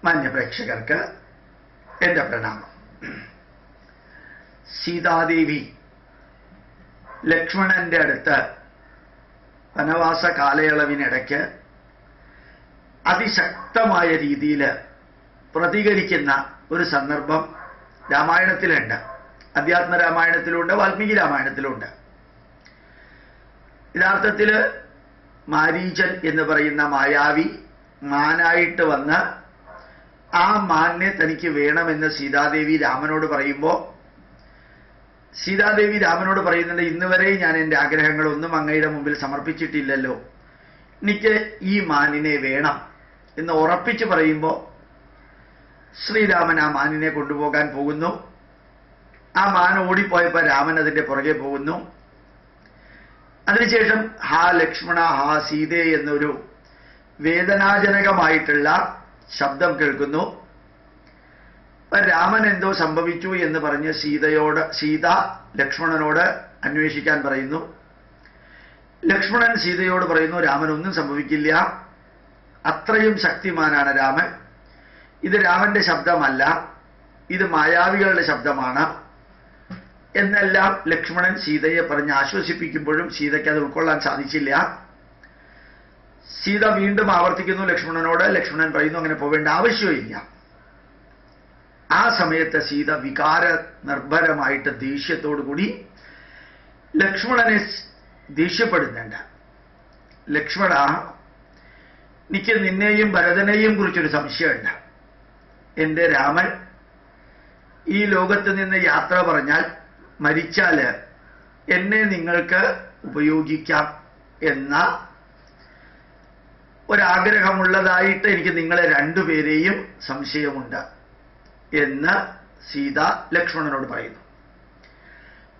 മാന്യപ്രേക്ഷകർക്ക് എൻ്റെ പ്രണാമം. സീതാദേവി ലക്ഷ്മണന്റെ അടുത്ത് വനവാസ കാലയളവിനിടയ്ക്ക് അതിശക്തമായ രീതിയിൽ പ്രതികരിക്കുന്ന ഒരു സന്ദർഭം രാമായണത്തിലുണ്ട്. അധ്യാത്മ രാമായണത്തിലുണ്ട്, വാൽമീകി രാമായണത്തിലുണ്ട്. യഥാർത്ഥത്തിൽ മാരീചൻ എന്ന് പറയുന്ന മായാവി മാനായിട്ട് വന്ന് ആ മാനിനെ തനിക്ക് വേണമെന്ന് സീതാദേവി രാമനോട് പറയുമ്പോൾ സീതാദേവി രാമനോട് പറയുന്നുണ്ട്, ഇന്ന് വരെ ഞാൻ എൻ്റെ ആഗ്രഹങ്ങളൊന്നും അങ്ങയുടെ മുമ്പിൽ സമർപ്പിച്ചിട്ടില്ലല്ലോ, എനിക്ക് ഈ മാനിനെ വേണം എന്ന് ഉറപ്പിച്ച് പറയുമ്പോൾ ശ്രീരാമൻ ആ മാനിനെ കൊണ്ടുപോകാൻ പോകുന്നു. ആ മാൻ ഓടിപ്പോയപ്പോൾ രാമൻ അതിൻ്റെ പുറകെ പോകുന്നു. അതിനുശേഷം ഹാ ലക്ഷ്മണ ഹാ സീതേ എന്നൊരു വേദനാജനകമായിട്ടുള്ള ശബ്ദം കേൾക്കുന്നു. രാമൻ എന്തോ സംഭവിച്ചു എന്ന് പറഞ്ഞ് സീത ലക്ഷ്മണനോട് അന്വേഷിക്കാൻ പറയുന്നു. ലക്ഷ്മണൻ സീതയോട് പറയുന്നു, രാമൻ ഒന്നും സംഭവിക്കില്ല, അത്രയും ശക്തിമാനാണ് രാമൻ, ഇത് രാമന്റെ ശബ്ദമല്ല, ഇത് മായാവികളുടെ ശബ്ദമാണ് എന്നെല്ലാം ലക്ഷ്മണൻ സീതയെ പറഞ്ഞ് ആശ്വസിപ്പിക്കുമ്പോഴും സീതയ്ക്ക് അത് ഉൾക്കൊള്ളാൻ സാധിച്ചില്ല. സീത വീണ്ടും ആവർത്തിക്കുന്നു ലക്ഷ്മണനോട്. ലക്ഷ്മണൻ പറയുന്നു, അങ്ങനെ പോവേണ്ട ആവശ്യമില്ല. ആ സമയത്ത് സീത വികാര നിർഭരമായിട്ട് ദേഷ്യത്തോടുകൂടി ലക്ഷ്മണനെ ദേഷ്യപ്പെടുന്നുണ്ട്. ലക്ഷ്മണ, എനിക്ക് നിന്നെയും ഭരതനെയും കുറിച്ചൊരു സംശയമുണ്ട്. എൻ്റെ രാമൻ ഈ ലോകത്ത് നിന്ന് യാത്ര പറഞ്ഞാൽ, മരിച്ചാൽ എന്നെ നിങ്ങൾക്ക് ഉപയോഗിക്കാം എന്ന ഒരാഗ്രഹമുള്ളതായിട്ട് എനിക്ക് നിങ്ങളെ രണ്ടുപേരെയും സംശയമുണ്ട് എന്ന് സീത ലക്ഷ്മണനോട് പറയുന്നു.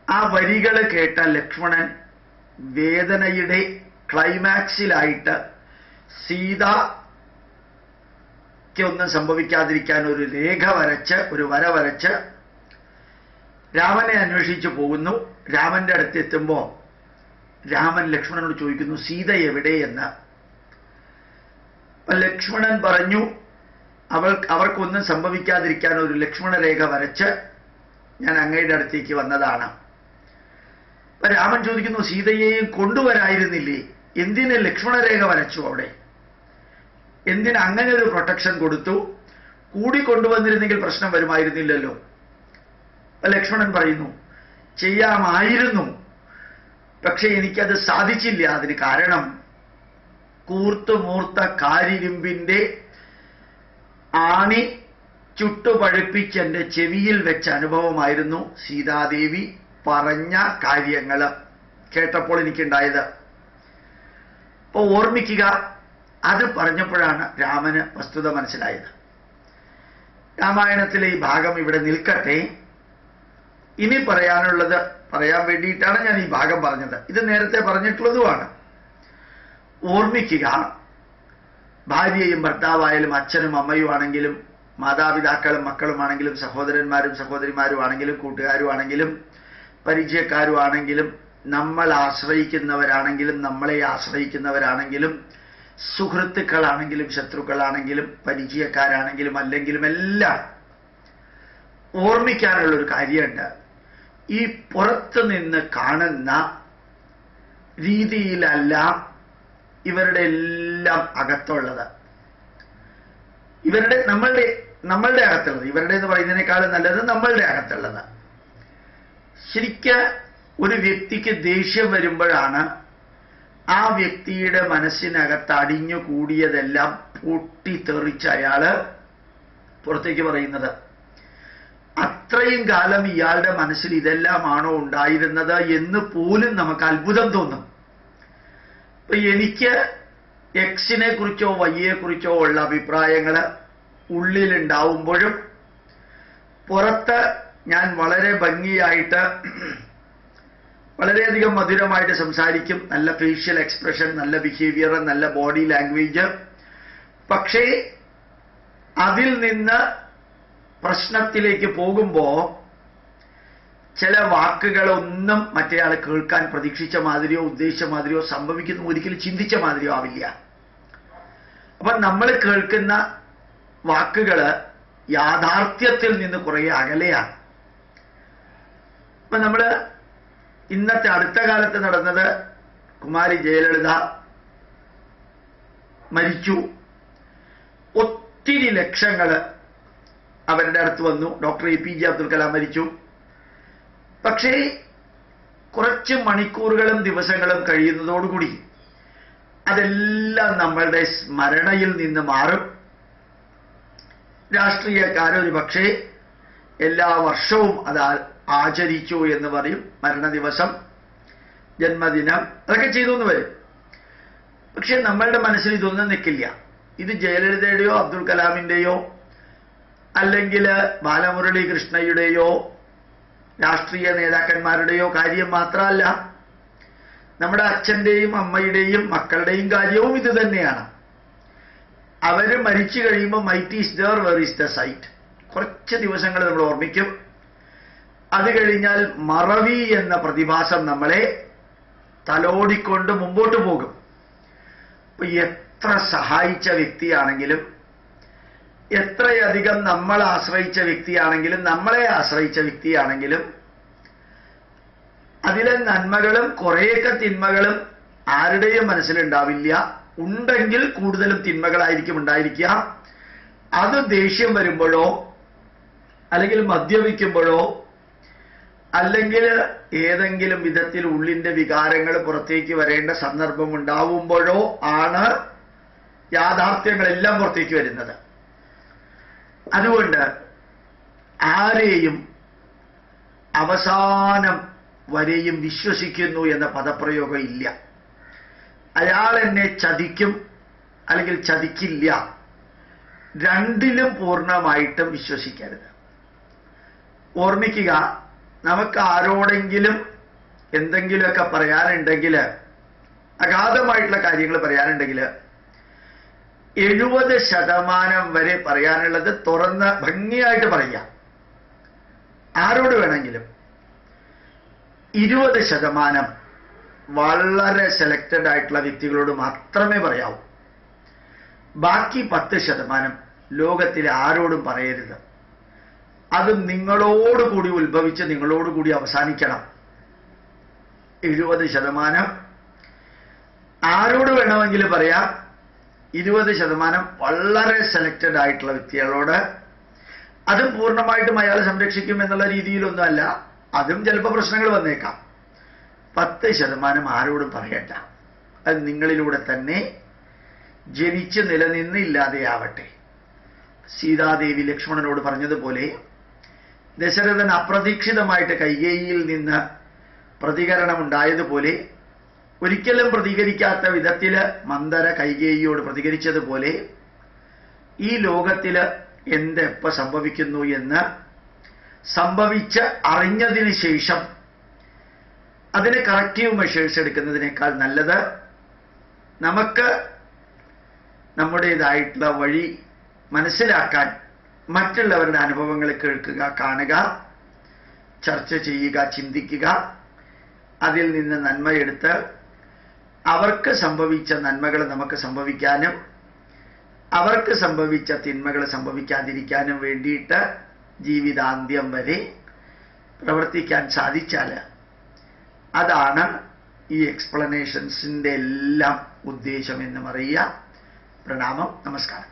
ആ വരികൾ കേട്ട ലക്ഷ്മണൻ വേദനയുടെ ക്ലൈമാക്സിലായിട്ട് സീതയ്ക്കൊന്നും സംഭവിക്കാതിരിക്കാൻ ഒരു രേഖ വരച്ച്, ഒരു വര വരച്ച് രാമനെ അന്വേഷിച്ചു പോകുന്നു. രാമന്റെ അടുത്ത് എത്തുമ്പോൾ രാമൻ ലക്ഷ്മണനോട് ചോദിക്കുന്നു, സീത എവിടെയെന്ന്. ലക്ഷ്മണൻ പറഞ്ഞു, അവർക്കൊന്നും സംഭവിക്കാതിരിക്കാൻ ഒരു ലക്ഷ്മണരേഖ വരച്ച് ഞാൻ അങ്ങയുടെ അടുത്തേക്ക് വന്നതാണ്. രാമൻ ചോദിക്കുന്നു, സീതയെയും കൊണ്ടുവരായിരുന്നില്ലേ, എന്തിന് ലക്ഷ്മണരേഖ വരച്ചു അവിടെ, എന്തിന് അങ്ങനെ ഒരു പ്രൊട്ടക്ഷൻ കൊടുത്തു, കൂടിക്കൊണ്ടുവന്നിരുന്നെങ്കിൽ പ്രശ്നം വരുമായിരുന്നില്ലല്ലോ. ലക്ഷ്മണൻ പറയുന്നു, ചെയ്യാമായിരുന്നു, പക്ഷെ എനിക്കത് സാധിച്ചില്ല. അതിന് കാരണം കൂർത്തുമൂർത്ത കാരിരുമ്പിന്റെ ആണി ചുട്ടുപഴുപ്പിച്ച് എൻ്റെ ചെവിയിൽ വെച്ച അനുഭവമായിരുന്നു സീതാദേവി പറഞ്ഞ കാര്യങ്ങൾ കേട്ടപ്പോൾ എനിക്കുണ്ടായത്. അപ്പോൾ ഓർമ്മിക്കുക, അത് പറഞ്ഞപ്പോഴാണ് രാമന് വസ്തുത മനസ്സിലായത്. രാമായണത്തിലെ ഈ ഭാഗം ഇവിടെ നിൽക്കട്ടെ. ഇനി പറയാനുള്ളത് പറയാൻ വേണ്ടിയിട്ടാണ് ഞാൻ ഈ ഭാഗം പറഞ്ഞത്. ഇത് നേരത്തെ പറഞ്ഞിട്ടുള്ളതുമാണ്. ഓർമ്മിക്കുക, ഭാര്യയും ഭർത്താവായാലും അച്ഛനും അമ്മയും ആണെങ്കിലും മാതാപിതാക്കളും മക്കളുമാണെങ്കിലും സഹോദരന്മാരും സഹോദരിമാരും ആണെങ്കിലും കൂട്ടുകാരും ആണെങ്കിലും പരിചയക്കാരും ആണെങ്കിലും നമ്മൾ ആശ്രയിക്കുന്നവരാണെങ്കിലും നമ്മളെ ആശ്രയിക്കുന്നവരാണെങ്കിലും സുഹൃത്തുക്കളാണെങ്കിലും ശത്രുക്കളാണെങ്കിലും പരിചയക്കാരാണെങ്കിലും അല്ലെങ്കിലും എല്ലാം ഓർമ്മിക്കാനുള്ളൊരു കാര്യമുണ്ട്. ഈ പുറത്തു നിന്ന് കാണുന്ന രീതിയിലല്ല ഇവരുടെ എല്ലാം അകത്തുള്ളത്, നമ്മളുടെ അകത്തുള്ളത്. ഇവരുടെ എന്ന് പറയുന്നതിനേക്കാളും നല്ലത് നമ്മളുടെ അകത്തുള്ളത്. ശരിക്ക് ഒരു വ്യക്തിക്ക് ദേഷ്യം വരുമ്പോഴാണ് ആ വ്യക്തിയുടെ മനസ്സിനകത്ത് അടിഞ്ഞു കൂടിയതെല്ലാം പൊട്ടിത്തെറിച്ച് അയാള് പുറത്തേക്ക് പറയുന്നത്. അത്രയും കാലം ഇയാളുടെ മനസ്സിൽ ഇതെല്ലാമാണോ ഉണ്ടായിരുന്നത് എന്ന് പോലും നമുക്ക് അത്ഭുതം തോന്നും. ഇപ്പൊ എനിക്ക് എക്സിനെ കുറിച്ചോ വൈയെ കുറിച്ചോ ഉള്ള അഭിപ്രായങ്ങൾ ഉള്ളിലുണ്ടാവുമ്പോഴും പുറത്ത് ഞാൻ വളരെ ഭംഗിയായിട്ട് വളരെയധികം മധുരമായിട്ട് സംസാരിക്കും, നല്ല ഫേഷ്യൽ എക്സ്പ്രഷൻ, നല്ല ബിഹേവിയർ, നല്ല ബോഡി ലാംഗ്വേജ്. പക്ഷേ അതിൽ നിന്ന് പ്രശ്നത്തിലേക്ക് പോകുമ്പോൾ ചില വാക്കുകളൊന്നും മറ്റേയാൾ കേൾക്കാൻ പ്രതീക്ഷിച്ച മാതിരിയോ ഉദ്ദേശിച്ച മാതിരിയോ സംഭവിക്കുന്നു, ഒരിക്കലും ചിന്തിച്ച മാതിരിയോ ആവില്ല. അപ്പൊ നമ്മൾ കേൾക്കുന്ന വാക്കുകൾ യാഥാർത്ഥ്യത്തിൽ നിന്ന് കുറെ അകലെയാണ്. ഇപ്പൊ നമ്മൾ ഇന്നത്തെ അടുത്ത കാലത്ത് നടന്നത്, കുമാരി ജയലളിത മരിച്ചു. ഒത്തിരി ലക്ഷങ്ങൾ അവരുടെ അടുത്ത് വന്നു. ഡോക്ടർ APJ അബ്ദുൽ കലാം മരിച്ചു. പക്ഷേ കുറച്ച് മണിക്കൂറുകളും ദിവസങ്ങളും കഴിയുന്നതോടുകൂടി അതെല്ലാം നമ്മളുടെ സ്മരണയിൽ നിന്ന് മാറും. രാഷ്ട്രീയക്കാരൊരു പക്ഷേ എല്ലാ വർഷവും അത് ആചരിച്ചു എന്ന് പറയും. മരണദിവസം, ജന്മദിനം അതൊക്കെ ചെയ്തു എന്ന് വരും. പക്ഷെ നമ്മളുടെ മനസ്സിൽ ഇതൊന്നും നിൽക്കില്ല. ഇത് ജയലളിതയുടെയോ അബ്ദുൽ കലാമിൻ്റെയോ അല്ലെങ്കിൽ ബാലമുരളി കൃഷ്ണയുടെയോ രാഷ്ട്രീയ നേതാക്കന്മാരുടെയോ കാര്യം മാത്രമല്ല, നമ്മുടെ അച്ഛൻ്റെയും അമ്മയുടെയും മക്കളുടെയും കാര്യവും ഇത് തന്നെയാണ്. അവർ മരിച്ചു കഴിയുമ്പോൾ might is there, where is the sight. കുറച്ച് ദിവസങ്ങൾ നമ്മൾ ഓർമ്മിക്കും. അത് കഴിഞ്ഞാൽ മറവി എന്ന പ്രതിഭാസം നമ്മളെ തലോടിക്കൊണ്ട് മുമ്പോട്ട് പോകും. അപ്പൊ എത്ര സഹായിച്ച വ്യക്തിയാണെങ്കിലും, എത്രയധികം നമ്മൾ ആശ്രയിച്ച വ്യക്തിയാണെങ്കിലും, നമ്മളെ ആശ്രയിച്ച വ്യക്തിയാണെങ്കിലും, അതിലെ നന്മകളും കുറേയൊക്കെ തിന്മകളും ആരുടെയും മനസ്സിലുണ്ടാവില്ല. ഉണ്ടെങ്കിൽ കൂടുതലും തിന്മകളായിരിക്കും ഉണ്ടായിരിക്കുക. അത് ദേഷ്യം വരുമ്പോഴോ അല്ലെങ്കിൽ മദ്യപിക്കുമ്പോഴോ അല്ലെങ്കിൽ ഏതെങ്കിലും വിധത്തിൽ ഉള്ളിന്റെ വികാരങ്ങൾ പുറത്തേക്ക് വരേണ്ട സന്ദർഭം ഉണ്ടാവുമ്പോഴോ ആണ് യാഥാർത്ഥ്യങ്ങളെല്ലാം പുറത്തേക്ക് വരുന്നത്. അതുകൊണ്ട് ആരെയും അവസാനം വരെയും വിശ്വസിക്കുന്നു എന്ന പദപ്രയോഗം ഇല്ല. അയാൾ എന്നെ ചതിക്കും അല്ലെങ്കിൽ ചതിക്കില്ല, രണ്ടിലും പൂർണ്ണമായിട്ടും വിശ്വസിക്കരുത്. ഓർമ്മിക്കുക, നമുക്ക് ആരോടെങ്കിലും എന്തെങ്കിലുമൊക്കെ പറയാനുണ്ടെങ്കിൽ, അഗാധമായിട്ടുള്ള കാര്യങ്ങൾ പറയാനുണ്ടെങ്കിൽ 70% വരെ പറയാനുള്ളത് തുറന്ന് ഭംഗിയായിട്ട് പറയാം, ആരോട് വേണമെങ്കിലും. 20% വളരെ സെലക്റ്റഡ് ആയിട്ടുള്ള വ്യക്തികളോട് മാത്രമേ പറയാവൂ. ബാക്കി 10% ലോകത്തിലെ ആരോടും പറയരുത്. അത് നിങ്ങളോടുകൂടി ഉത്ഭവിച്ച് നിങ്ങളോടുകൂടി അവസാനിക്കണം. 70% ആരോട് വേണമെങ്കിലും പറയാം. 20% വളരെ സെലക്റ്റഡ് ആയിട്ടുള്ള വ്യക്തികളോട്. അതും പൂർണ്ണമായിട്ടും അയാൾ സംരക്ഷിക്കും എന്നുള്ള രീതിയിലൊന്നുമല്ല, അതും ചിലപ്പോൾ പ്രശ്നങ്ങൾ വന്നേക്കാം. 10% ആരോടും പറയണ്ട. അത് നിങ്ങളിലൂടെ തന്നെ ജനിച്ച് നിലനിന്ന് ഇല്ലാതെയാവട്ടെ. സീതാദേവി ലക്ഷ്മണനോട് പറഞ്ഞതുപോലെ ദശരഥൻ അപ്രതീക്ഷിതമായിട്ട് കൈകേയിയിൽ നിന്ന് പ്രതികരണമുണ്ടായതുപോലെ, ഒരിക്കലും പ്രതികരിക്കാത്ത വിധത്തിൽ മന്ദര കൈകേയിയോട് പ്രതികരിച്ചതുപോലെ, ഈ ലോകത്തിൽ എന്തെപ്പോൾ സംഭവിക്കുന്നു എന്ന് സംഭവിച്ച് അറിഞ്ഞതിന് ശേഷം അതിന് കറക്റ്റീവ് മെഷേഴ്സ് എടുക്കുന്നതിനേക്കാൾ നല്ലത് നമുക്ക് നമ്മുടേതായിട്ടുള്ള വഴി മനസ്സിലാക്കാൻ മറ്റുള്ളവരുടെ അനുഭവങ്ങൾ കേൾക്കുക, കാണുക, ചർച്ച ചെയ്യുക, ചിന്തിക്കുക, അതിൽ നിന്ന് നന്മയെടുത്ത് അവർക്ക് സംഭവിച്ച നന്മകൾ നമുക്ക് സംഭവിക്കാനും അവർക്ക് സംഭവിച്ച തിന്മകൾ സംഭവിക്കാതിരിക്കാനും വേണ്ടിയിട്ട് ജീവിതാന്ത്യം വരെ പ്രവർത്തിക്കാൻ സാധിച്ചാൽ അതാണ് ഈ എക്സ്പ്ലനേഷൻസിൻ്റെ എല്ലാം ഉദ്ദേശം എന്ന് പറയുക. പ്രണാമം, നമസ്കാരം.